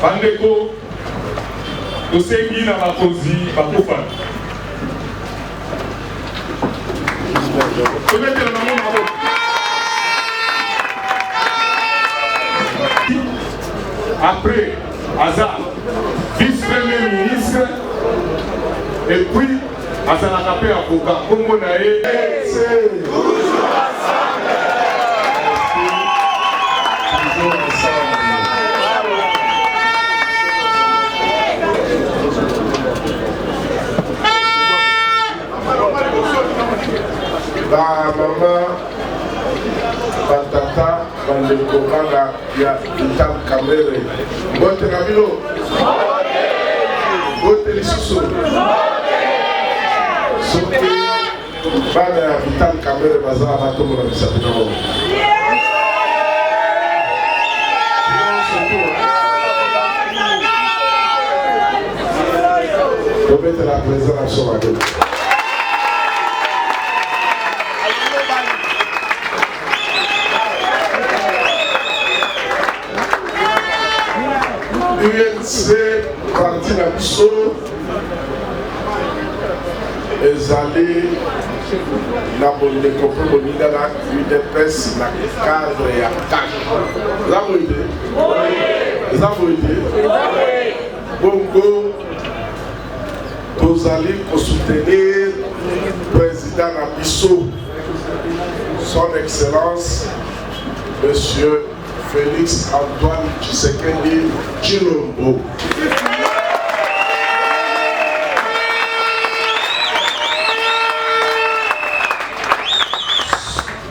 Bandeko, nous sommes dans la cause, après, Azar, vice-premier ministre, et puis, Azar a tapé avocat, comme on a dit, c'est toujours ensemble. Toujours ensemble. Ba maman, ba tata, ba lekobanga ya Vital Kamerhe. Bote na bino. Bote lisusu. Soki bana ya Vital Kamerhe bazala batongo na misato na bango. Tobete la présence sur la gueule. UNC parti na biso ezali na bondeko mpe boninga na UDPS na cadre ya CAC. Eza boyede? Eza boyede? Bongo tozali kosoutenir président na biso son excellence monsieur Félix Antoine Tshisekedi Tshilombo.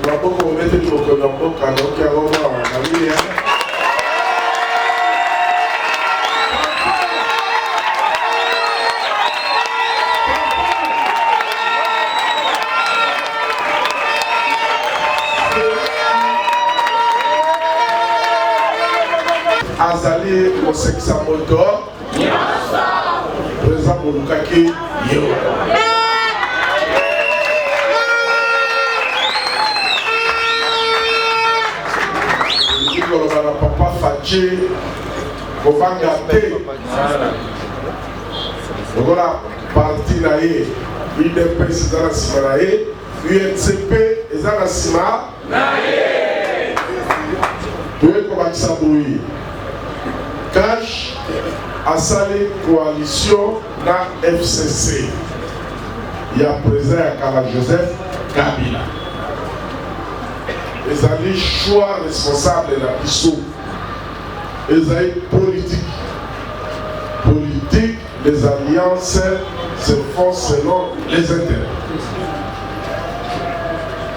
Maboko omete liboko na mboka noki yango mwa Maria. Azali Osekisa Moto Président Molukaki Yo Papa Fachi Kovanga Te voilà parti na ye UDPS ezala nsima na ye UNCP ezala nsima na ye toye kobakisa boye Cash asali coalition na FCC ya président ya kala Joseph Kabila ezali choix responsable na biso ezali politique les alliances se font selon les intérêts.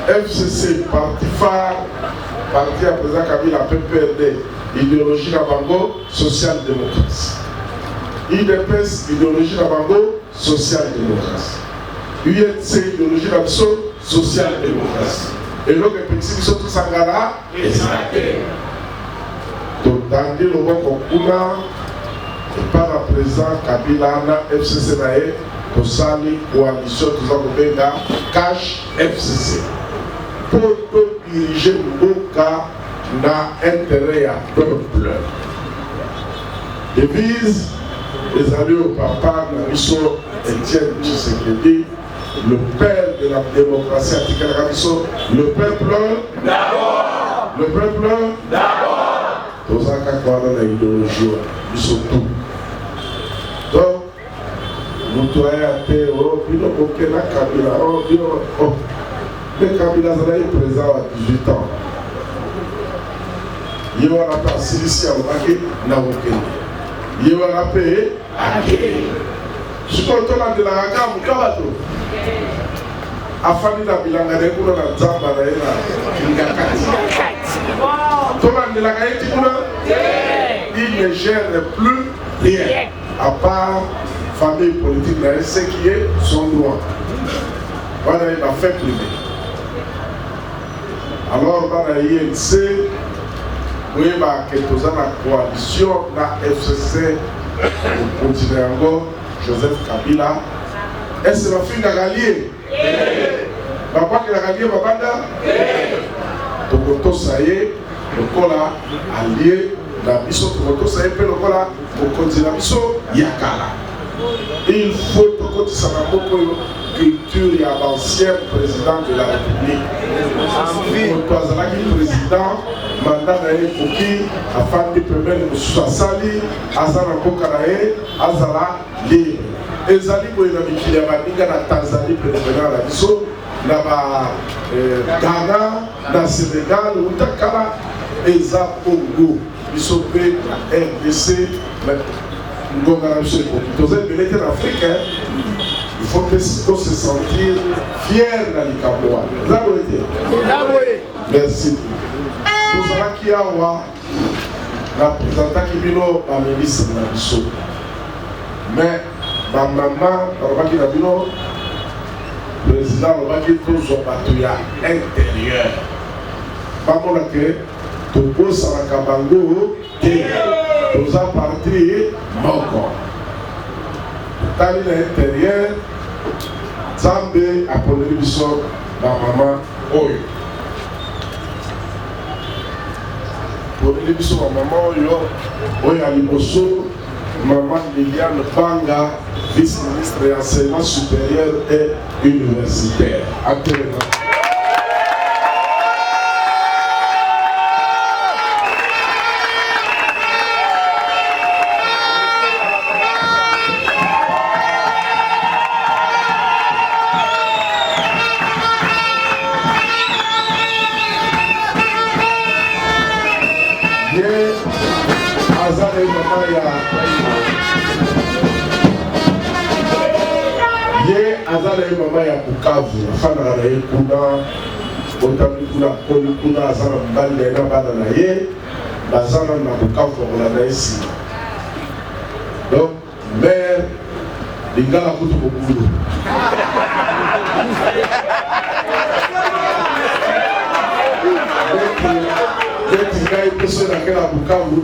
FCC, parti phare, parti à présent Kabila PPRD, idéologie Nabango, social-démocratie. IDPS, idéologie Nabango, social-démocratie. UNC, idéologie Nabango, social-démocratie. Et donc, les petits sont tous en gala, et c'est donc, dans le bon par la présent Kabila na FCC nae to sali coalition tous en Cash FCC pour diriger Mboka na intérêt à peuple. Devise les alliés au papa Namiso Etienne Tshisekedi, le père de la démocratie antique Namiso, le peuple d'abord, le peuple d'abord. Tous en cas quoi dans l'idéologie, ils sont tout. Donc, nous devons être au Bino Kabila. Oh, le Kabila est présent à 18 ans. Il y a un peu de Silici à Mbaké, il y a un peu de je suis content de la Raka, Mukabato. Afani na bilanga de kuna na zamba na ina ngakati. Tola de la Gaïti kuna, il ne gère plus rien. À part famille politique, ce qui est son droit. Voilà, il a fait privé. Alors, dans la INC, oui, que nous avons la coalition, la FCC, pour continuer encore, Joseph Kabila. Est-ce que la fille n'a gagné? Papa qui a gagné, Babanda? Tokoto Saye, le cola allié. La mission de ça est le voilà pour continuer la mission Yakala. Il faut que ça soit culture et l'ancien président de la République. Le président mandat pour qui afin de permettre de Sali, Azara Bokarae, Azara libre. Ezali Boyamiki Yabaninga na Tanzanie président la mission, na Ghana, na Sénégal, Utakala, Eza Congo. Ils sont prêts à RDC, mais nous avons un militaire africain. Il faut se sentir fier dans les Cameroun. Merci. Nous avons qui a la présidente Kibilo, la ministre de la Bissau. Mais ma maman, la Kibilo, le président, le président, le intérieur. Maman, Togo Sarakabango, nous avons parti Moko. Dans l'intérieur, Zambé a pour l'émission ma maman Oyo. Pour l'émission ma maman Oyo, Oyo Aliboso, maman Liliane Banga, vice-ministre de l'enseignement supérieur et universitaire. Actuellement. Azala mama ya Bukavu afana na ye kuna otami kuna azala mbali na bana na ye bazana na Bukavu na esi. Donc mère lingala kutu kokulu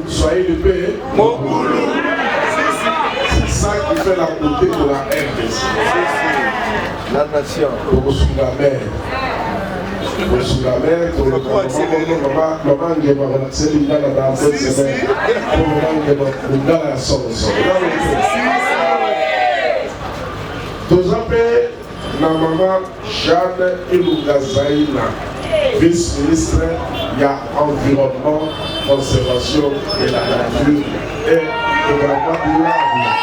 soyez le paix. C'est ça qui fait la beauté de la RDC. La nation. Pour sous la mer. Pour sous la mer, pour le maman qui va relaxer les gars dans la semaine. Pour le maman qui va sortir. Tous appelés, la maman Jeanne Ilougazaïna, vice-ministre, il y a environnement, conservation de la nature et développement durable.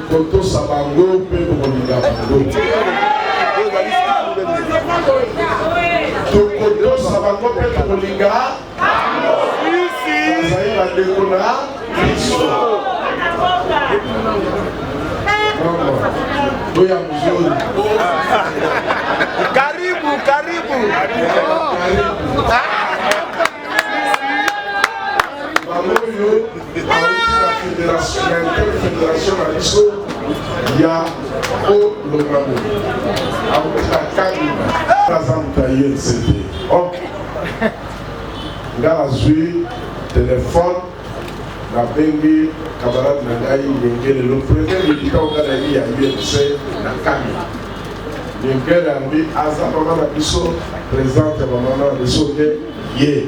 Koto Sabango, Pedro Bango. Koto Sabango, Pedro Liga. Zaïra Dekona. Doya Muzuri. Karibu, karibu. Bamoyo, la fédération Aliso, il y a au Lomamo. Avec la Kanima, la Zantaïe, c'était. Ok. Dans la suite, téléphone, la bengi, camarade Nagaï, le premier militant de la vie à l'UMC, la Kanima. L'Ingé a dit, Azamama Aliso, présente Maman Aliso, yeah.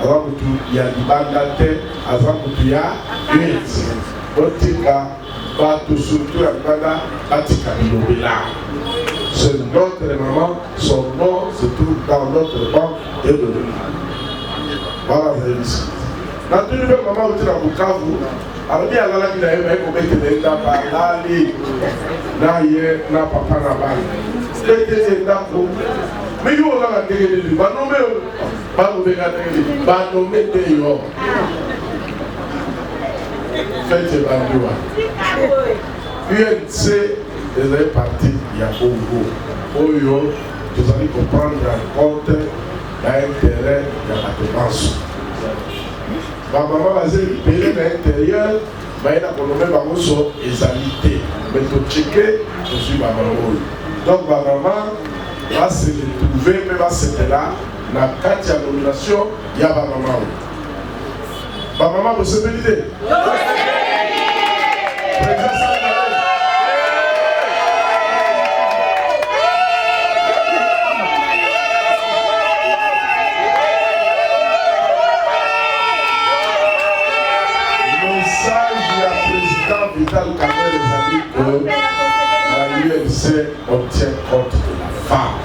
Alors, il y a des bandates, il y a une botika, bateau surtout à Banda, Batika Bilobela. C'est notre maman, son nom se trouve dans notre banque et de l'île. Voilà, vous avez dit. Dans une nouvelle maman, vous êtes à Bukavu, alors il y a là qui a eu un peu de temps par là, na papa na bali. C'était un peu. Mais il y a un peu de temps. Banome de yo. Faites Bandoua. UNC est parti, il y a Congo. Oyo, vous allez comprendre en compte l'intérêt de la dépense. Ma maman va se payer l'intérieur, mais il a connommé ma maman sur égalité. Mais pour checker, je suis ma maman. Donc ma maman va se retrouver, mais va se là. La carte de nomination, il y a ma maman. Ma maman, vous savez l'idée? Le message du président Vital Kamerhe les amis que la UNC obtient compte de la femme.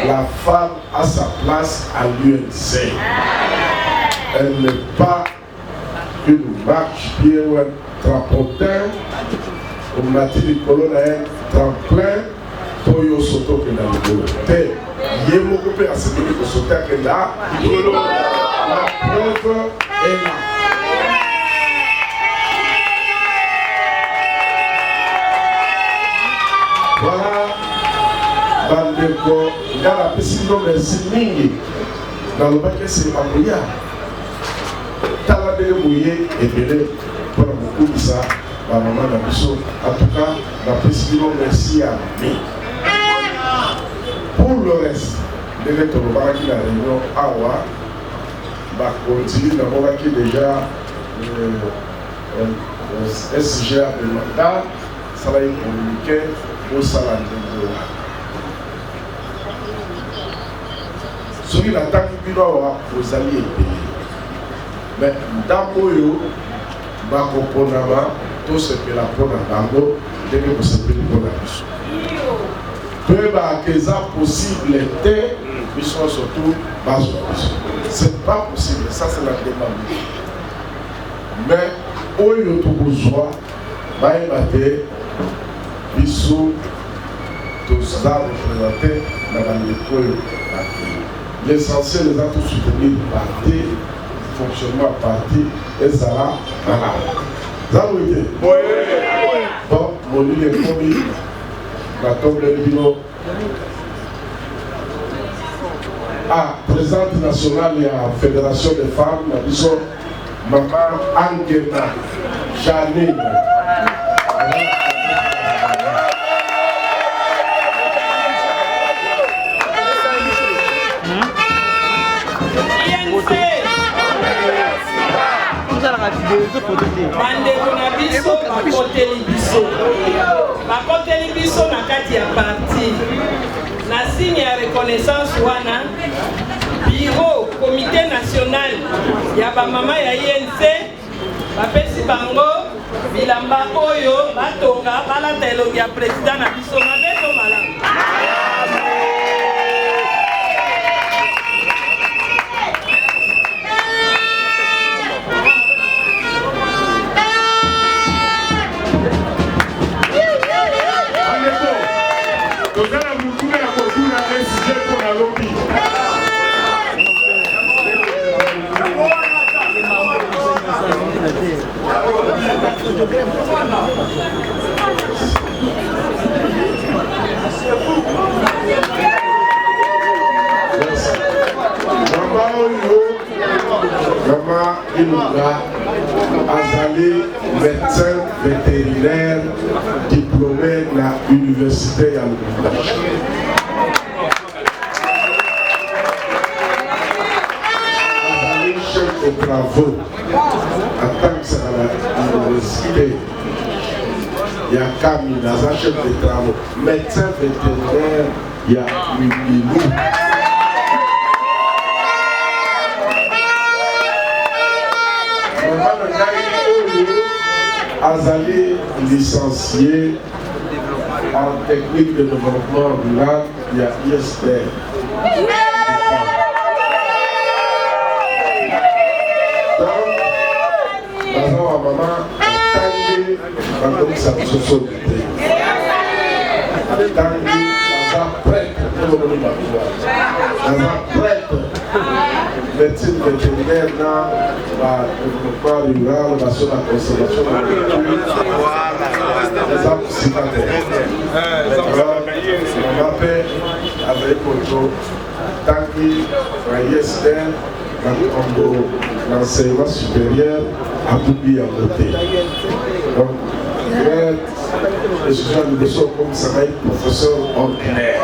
La femme a sa place à l'UNC. Elle n'est pas une marche pied ou un trampotin, comme l'a dit Nicolas, un tremplin pour y sauter que dans le côté. Il y a beaucoup de personnes qui sautent que là. La preuve est là. Voilà. Bandeko, il y a la piscine de Siningi. Dans le bac, c'est pas bouillard. Taladé mouillé et belé pour beaucoup de ça. La maman n'a pas besoin. En tout cas, la piscine merci à lui. Pour le reste, les lettres de la réunion Awa, va continuer d'abord qui déjà SGA de mandat, ça va être communiqué au salaire de l'eau. Ce qui l'attaque, il doit avoir aux alliés payés. Mais dans le monde, tout ce que la prendre en bango, dès que vous savez pour la mission. Que ça possible était, ils sont surtout bas sur la mission. C'est pas possible, ça c'est la demande. Mais au lieu de besoin, ils sont tous là représentés dans l'école. L'essentiel est de soutenir le parti, le fonctionnement du parti, et ça va voilà. Ça vous dit? Oui. Donc, mon île est promis, la tombe de l'Ibino. présidente nationale de la Fédération des femmes, la mission Maman Angela Janine. bandeko na biso bakoteli biso na kati ya parti na signe ya reconnaissance wana bureau comité national ya bamama ya INC bapesi bango bilamba oyo batonga balata elongi ya président na biso mabeto malamu. tozala mutuna ya kotuna SG mpona lobi Mama oyo, Mama Ilunga azali médecin vétérinaire diplômé na université ya Lubumbashi. Azali chef de travaux atangisaka na université ya Kamina, aza chef de travaux médecin vétérinaire ya Lubilu. Azali licencié en technique de développement rural, il y a ISPR. Donc, maman, tangi, quand ça se solide. Tangi, ça prête pour le ça prête. Médecine vétérinaire dans le développement rural, dans la conservation de l'agriculture, les arbres citadins. Alors, on m'appelle avec Poto, Tangi, Rayester, dans l'enseignement supérieur à Boubi à côté. Donc, je suis un professeur comme ça va être professeur ordinaire.